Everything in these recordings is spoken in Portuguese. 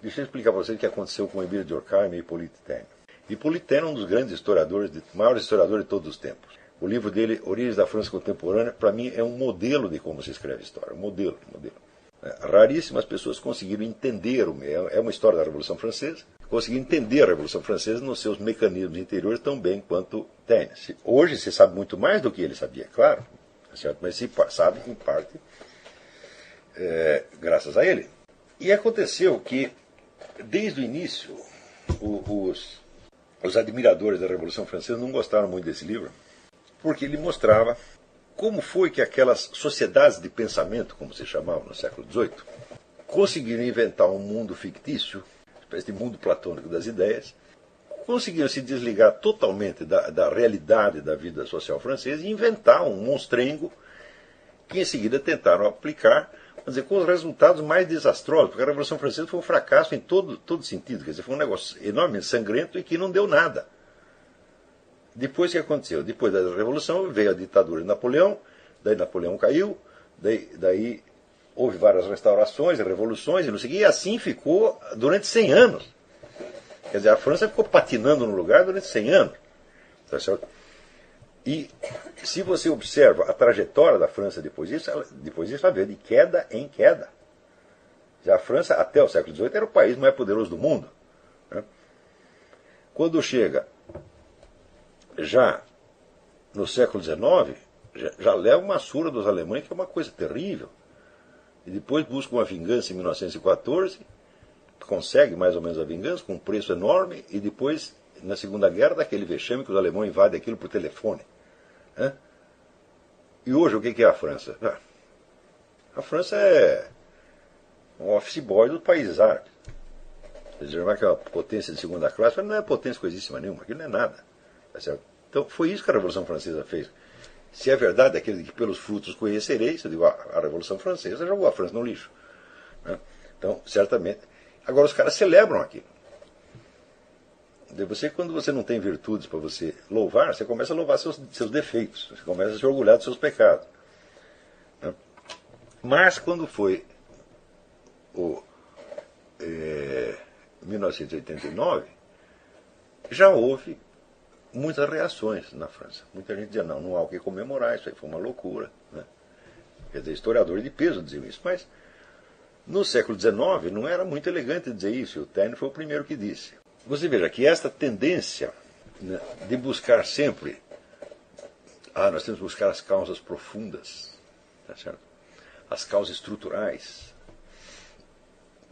Deixa eu explicar para vocês o que aconteceu com Emílio Durkheim e Hippolyte Taine. Hippolyte Taine é um dos grandes historiadores, maiores historiadores de todos os tempos. O livro dele, Origens da França Contemporânea, para mim é um modelo de como se escreve história. Um modelo. Raríssimas pessoas conseguiram entender, é uma história da Revolução Francesa, conseguiram entender a Revolução Francesa nos seus mecanismos interiores tão bem quanto Taine. Hoje se sabe muito mais do que ele sabia, claro, certo? Mas se sabe, em parte, graças a ele. E aconteceu que, desde o início, os admiradores da Revolução Francesa não gostaram muito desse livro, porque ele mostrava como foi que aquelas sociedades de pensamento, como se chamavam no século XVIII, conseguiram inventar um mundo fictício, uma espécie de mundo platônico das ideias, conseguiram se desligar totalmente da realidade da vida social francesa e inventar um monstrengo que em seguida tentaram aplicar, quer dizer, com os resultados mais desastrosos, porque a Revolução Francesa foi um fracasso em todo sentido, quer dizer, foi um negócio enormemente sangrento e que não deu nada. Depois o que aconteceu? Depois da Revolução veio a ditadura de Napoleão, daí Napoleão caiu, daí houve várias restaurações, revoluções e não sei o que, e assim ficou durante 100 anos. Quer dizer, a França ficou patinando no lugar durante 100 anos. Tá certo? E se você observa a trajetória da França depois disso, ela veio de queda em queda. Já a França, até o século XVIII, era o país mais poderoso do mundo. Né? Quando chega já no século XIX, já leva uma surra dos alemães, que é uma coisa terrível. E depois busca uma vingança em 1914, consegue mais ou menos a vingança, com um preço enorme, e depois, na Segunda Guerra, daquele vexame que os alemães invadem aquilo por telefone. E hoje, o que é a França? A França é um office boy do país árabe. Quer dizer, que é uma potência de segunda classe, mas não é potência coisíssima nenhuma, aquilo não é nada. Tá certo? Então, foi isso que a Revolução Francesa fez. Se é verdade aquele de que pelos frutos conhecereis, eu digo, a Revolução Francesa jogou a França no lixo. Né? Então, certamente. Agora, os caras celebram aquilo. Você, quando você não tem virtudes para você louvar, você começa a louvar seus defeitos, você começa a se orgulhar dos seus pecados. Né? Mas, quando foi 1989, já houve muitas reações na França. Muita gente dizia, não há o que comemorar, isso aí foi uma loucura. Né? Quer dizer, historiadores de peso diziam isso. Mas, no século XIX, não era muito elegante dizer isso, e o Taine foi o primeiro que disse. Você veja que esta tendência, né, de buscar sempre, nós temos que buscar as causas profundas, tá certo? As causas estruturais,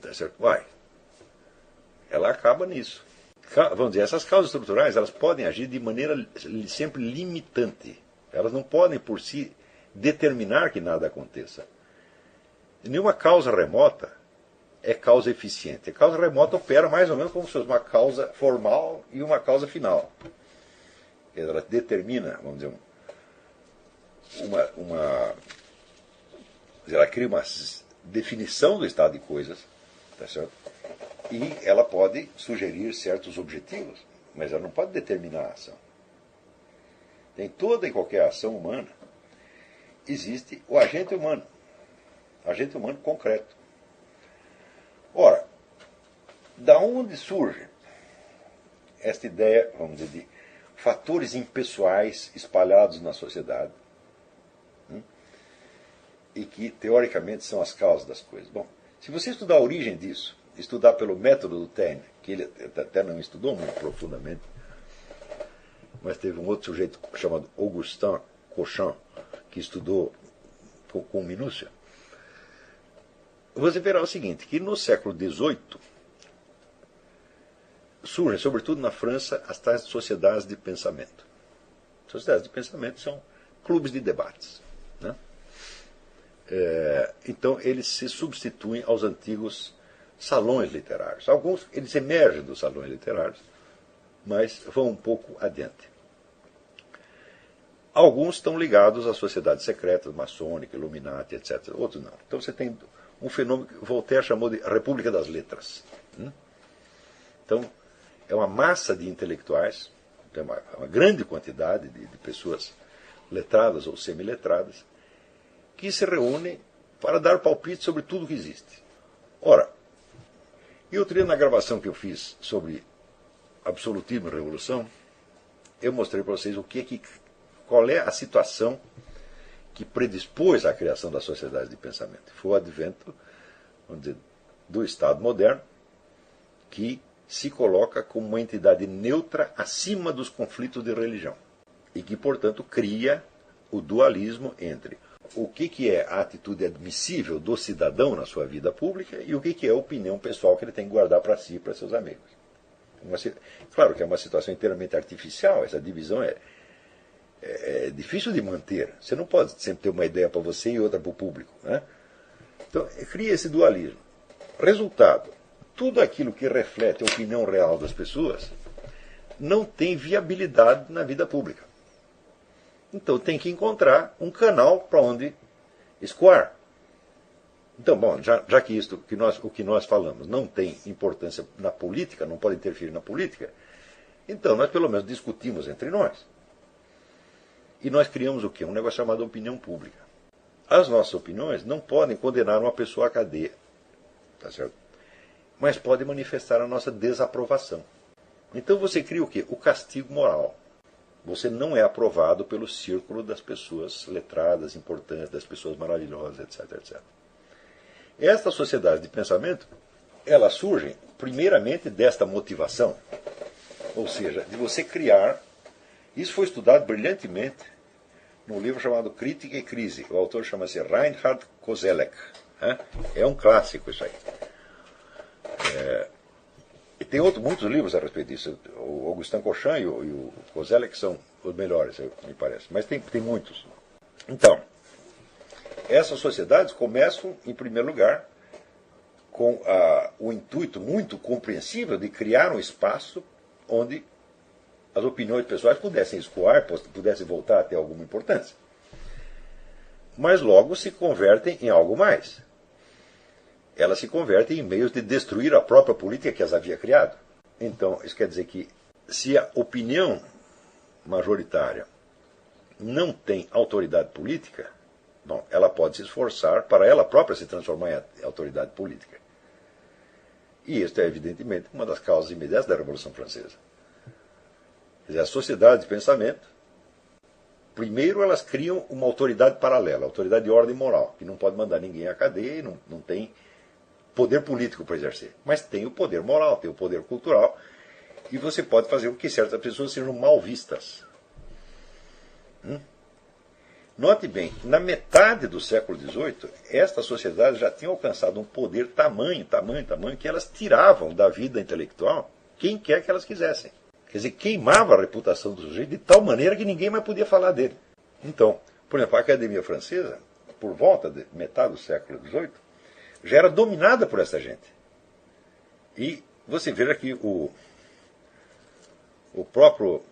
tá certo? Ela acaba nisso. Vamos dizer, essas causas estruturais, elas podem agir de maneira sempre limitante. Elas não podem, por si, determinar que nada aconteça. Nenhuma causa remota é causa eficiente. A causa remota opera mais ou menos como se fosse uma causa formal e uma causa final. Ela determina, vamos dizer, ela cria uma definição do estado de coisas, tá certo? E ela pode sugerir certos objetivos, mas ela não pode determinar a ação. Em toda e qualquer ação humana existe o agente humano concreto. Ora, da onde surge esta ideia, vamos dizer, de fatores impessoais espalhados na sociedade, e que, teoricamente, são as causas das coisas? Bom, se você estudar a origem disso, estudar pelo método do Taine, que ele até não estudou muito profundamente, mas teve um outro sujeito chamado Augustin Cauchin, que estudou com minúcia, você verá o seguinte, que no século XVIII surgem, sobretudo na França, as tais sociedades de pensamento. Sociedades de pensamento são clubes de debates. Né? Então, eles se substituem aos antigos salões literários. Alguns, eles emergem dos salões literários, mas vão um pouco adiante. Alguns estão ligados às sociedades secretas, maçônica, Illuminati, etc. Outros não. Então você tem um fenômeno que Voltaire chamou de República das Letras. Então, é uma massa de intelectuais, uma grande quantidade de pessoas letradas ou semiletradas, que se reúnem para dar palpite sobre tudo que existe. Ora, e E outro dia, na gravação que eu fiz sobre absolutismo e revolução, eu mostrei para vocês qual é a situação que predispôs à criação da sociedade de pensamento. Foi o advento, vamos dizer, do Estado moderno, que se coloca como uma entidade neutra acima dos conflitos de religião e que, portanto, cria o dualismo entre o que é a atitude admissível do cidadão na sua vida pública e o que é a opinião pessoal que ele tem que guardar para si e para seus amigos. Claro que é uma situação inteiramente artificial, essa divisão é difícil de manter. Você não pode sempre ter uma ideia para você e outra para o público, né? Então, cria esse dualismo. Resultado, tudo aquilo que reflete a opinião real das pessoas não tem viabilidade na vida pública. Então tem que encontrar um canal para onde escoar. Então, bom, já que o que nós falamos não tem importância na política, não pode interferir na política, então nós pelo menos discutimos entre nós. E nós criamos o quê? Um negócio chamado opinião pública. As nossas opiniões não podem condenar uma pessoa à cadeia, tá certo? Mas podem manifestar a nossa desaprovação. Então você cria o quê? O castigo moral. Você não é aprovado pelo círculo das pessoas letradas, importantes, das pessoas maravilhosas, etc, etc. Esta sociedade de pensamento, ela surge primeiramente desta motivação, ou seja, de você criar. Isso foi estudado brilhantemente num livro chamado Crítica e Crise. O autor chama-se Reinhard Koselleck. É um clássico isso aí. E tem muitos livros a respeito disso. O Augustin Cochin e o Koselleck são os melhores, me parece. Mas tem muitos. Então, essas sociedades começam, em primeiro lugar, com o intuito muito compreensível de criar um espaço onde as opiniões pessoais pudessem escoar, pudessem voltar a ter alguma importância. Mas logo se convertem em algo mais. Elas se convertem em meios de destruir a própria política que as havia criado. Então, isso quer dizer que se a opinião majoritária não tem autoridade política, bom, ela pode se esforçar para ela própria se transformar em autoridade política. E isso é, evidentemente, uma das causas imediatas da Revolução Francesa. Quer dizer, a sociedade de pensamento, primeiro elas criam uma autoridade paralela, autoridade de ordem moral, que não pode mandar ninguém à cadeia e não tem poder político para exercer. Mas tem o poder moral, tem o poder cultural, e você pode fazer com que certas pessoas sejam mal vistas. Note bem, na metade do século XVIII, estas sociedades já tinham alcançado um poder tamanho, que elas tiravam da vida intelectual quem quer que elas quisessem. Quer dizer, queimava a reputação do sujeito de tal maneira que ninguém mais podia falar dele. Então, por exemplo, a Academia Francesa, por volta de metade do século XVIII, já era dominada por essa gente. E você veja que o próprio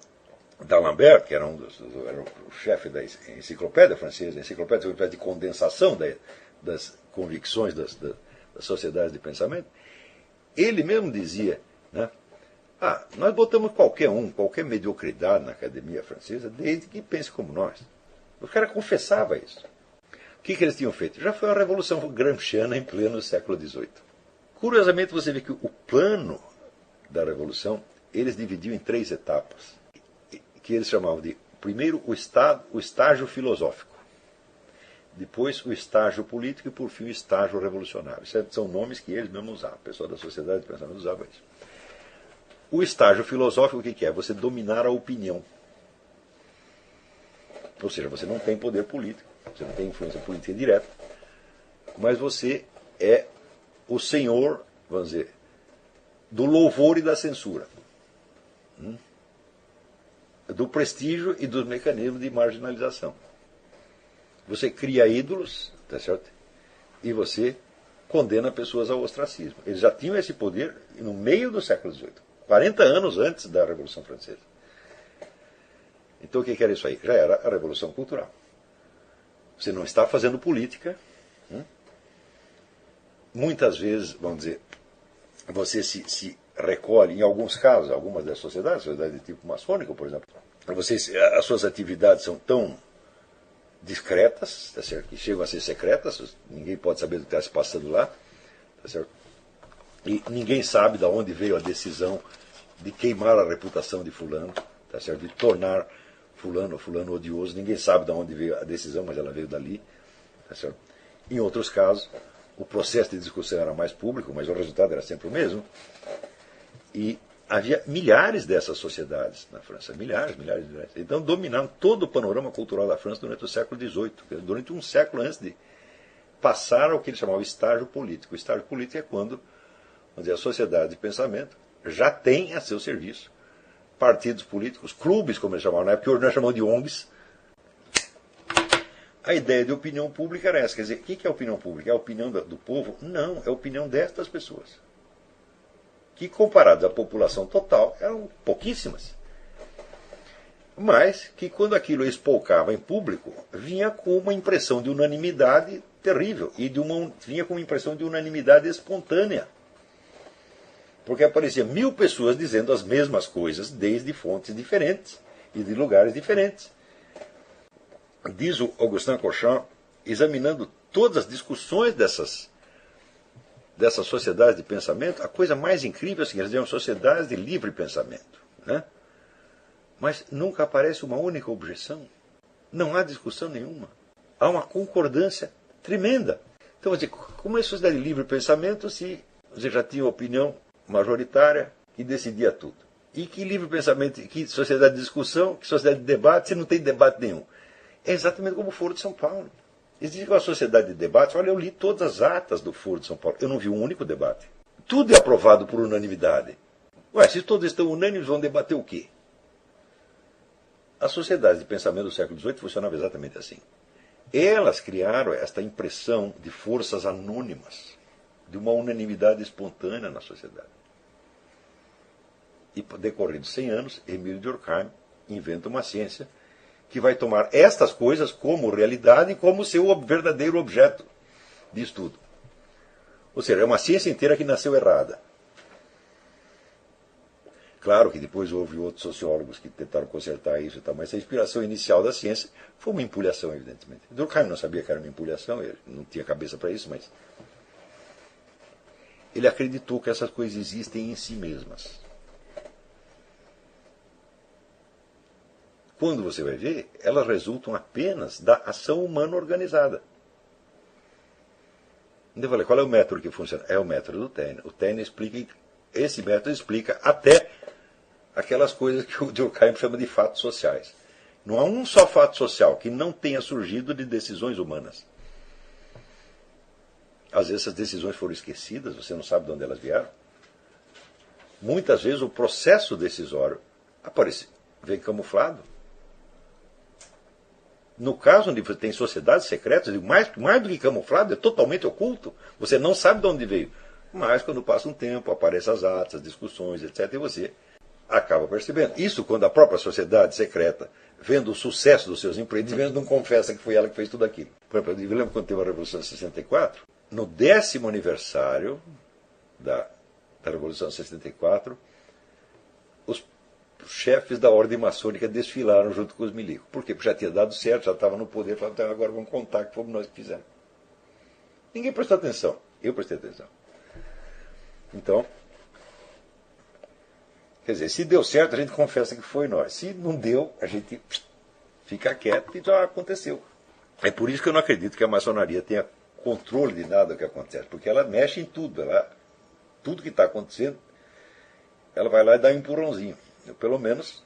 D'Alembert, que era era o chefe da enciclopédia francesa, a enciclopédia foi uma espécie de condensação das convicções das sociedades de pensamento, ele mesmo dizia, né, nós botamos qualquer mediocridade na Academia Francesa, desde que pense como nós. O cara confessava isso. O que eles tinham feito? Já foi a Revolução Gramsciana em pleno século XVIII. Curiosamente, você vê que o plano da Revolução, eles dividiam em 3 etapas, que eles chamavam de, primeiro, o estágio filosófico, depois o estágio político e, por fim, o estágio revolucionário. Isso são nomes que eles mesmos usavam, a pessoa da sociedade de pensamento usava isso. O estágio filosófico, o que é? Você dominar a opinião. Ou seja, você não tem poder político, você não tem influência política direta, mas você é o senhor, vamos dizer, do louvor e da censura, do prestígio e dos mecanismos de marginalização. Você cria ídolos, tá certo? E você condena pessoas ao ostracismo. Eles já tinham esse poder no meio do século XVIII, 40 anos antes da Revolução Francesa. Então o que era isso aí? Já era a Revolução Cultural. Você não está fazendo política. Muitas vezes, vamos dizer, você se recolhe, em alguns casos, algumas das sociedades de tipo maçônico, por exemplo, as suas atividades são tão discretas, tá certo? Que chegam a ser secretas, ninguém pode saber do que está se passando lá, tá certo? E ninguém sabe de onde veio a decisão de queimar a reputação de fulano, tá certo? De tornar fulano odioso. Ninguém sabe de onde veio a decisão, mas ela veio dali. Tá certo? Em outros casos, o processo de discussão era mais público, mas o resultado era sempre o mesmo. E havia milhares dessas sociedades na França, milhares. Então dominaram todo o panorama cultural da França durante o século XVIII, durante um século antes de passar ao que ele chamava estágio político. O estágio político é quando, vamos dizer, a sociedade de pensamento já tem a seu serviço partidos políticos, clubes, como eles chamavam na época, que hoje nós chamamos de ONGs. A ideia de opinião pública era essa. Quer dizer, o que é a opinião pública? É a opinião do povo? Não, é a opinião destas pessoas. Que, comparadas à população total, eram pouquíssimas. Mas que, quando aquilo espolcava em público, vinha com uma impressão de unanimidade terrível. E vinha com uma impressão de unanimidade espontânea. Porque aparecia 1000 pessoas dizendo as mesmas coisas, desde fontes diferentes e de lugares diferentes. Diz o Augustin Cauchat, examinando todas as discussões dessas sociedades de pensamento, a coisa mais incrível é que eles eram sociedades de livre pensamento. Né? Mas nunca aparece uma única objeção. Não há discussão nenhuma. Há uma concordância tremenda. Então, como é sociedade de livre pensamento se você já tinha opinião majoritária que decidia tudo? E que livre pensamento, que sociedade de discussão, que sociedade de debate, se não tem debate nenhum? É exatamente como o Foro de São Paulo. Existe uma sociedade de debate. Olha, eu li todas as atas do Foro de São Paulo. Eu não vi um único debate. Tudo é aprovado por unanimidade. Ué, se todos estão unânimes, vão debater o quê? As sociedades de pensamento do século XVIII funcionavam exatamente assim. Elas criaram esta impressão de forças anônimas, de uma unanimidade espontânea na sociedade. E, decorridos 100 anos, Émile Durkheim inventa uma ciência que vai tomar estas coisas como realidade e como seu verdadeiro objeto de estudo. Ou seja, é uma ciência inteira que nasceu errada. Claro que depois houve outros sociólogos que tentaram consertar isso e tal, mas a inspiração inicial da ciência foi uma empulhação, evidentemente. Durkheim não sabia que era uma empulhação, ele não tinha cabeça para isso, mas ele acreditou que essas coisas existem em si mesmas. Quando você vai ver, elas resultam apenas da ação humana organizada. Então eu falei, qual é o método que funciona? É o método do Taine. O Taine explica, esse método explica até aquelas coisas que o Durkheim chama de fatos sociais. Não há um só fato social que não tenha surgido de decisões humanas. Às vezes essas decisões foram esquecidas, você não sabe de onde elas vieram. Muitas vezes o processo decisório vem camuflado. No caso onde você tem sociedades secretas, mais do que camuflado, é totalmente oculto. Você não sabe de onde veio. Mas quando passa um tempo, aparecem as atas, as discussões, etc., e você acaba percebendo. Isso quando a própria sociedade secreta, vendo o sucesso dos seus empreendimentos, não confessa que foi ela que fez tudo aquilo. Por exemplo, eu lembro quando teve a Revolução de 64, no 10º aniversário da Revolução de 64, os chefes da ordem maçônica desfilaram junto com os milicos. Por quê? Porque já tinha dado certo, já estava no poder, falaram, então agora vamos contar que fomos nós que fizemos. Ninguém prestou atenção. Eu prestei atenção. Então, quer dizer, se deu certo, a gente confessa que foi nós. Se não deu, a gente fica quieto e já aconteceu. É por isso que eu não acredito que a maçonaria tenha controle de nada do que acontece, porque ela mexe em tudo. Tudo que está acontecendo, ela vai lá e dá um empurrãozinho. Pelo menos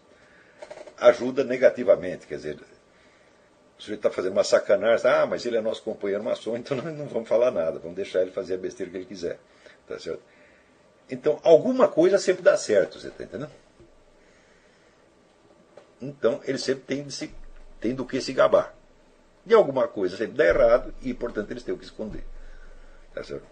ajuda negativamente. Quer dizer, o sujeito está fazendo uma sacanagem, mas ele é nosso companheiro maçom, então nós não vamos falar nada, vamos deixar ele fazer a besteira que ele quiser. Tá certo? Então, alguma coisa sempre dá certo, você está entendendo? Então, eles sempre têm do que se gabar. E alguma coisa sempre dá errado e, portanto, eles têm o que esconder. Tá certo?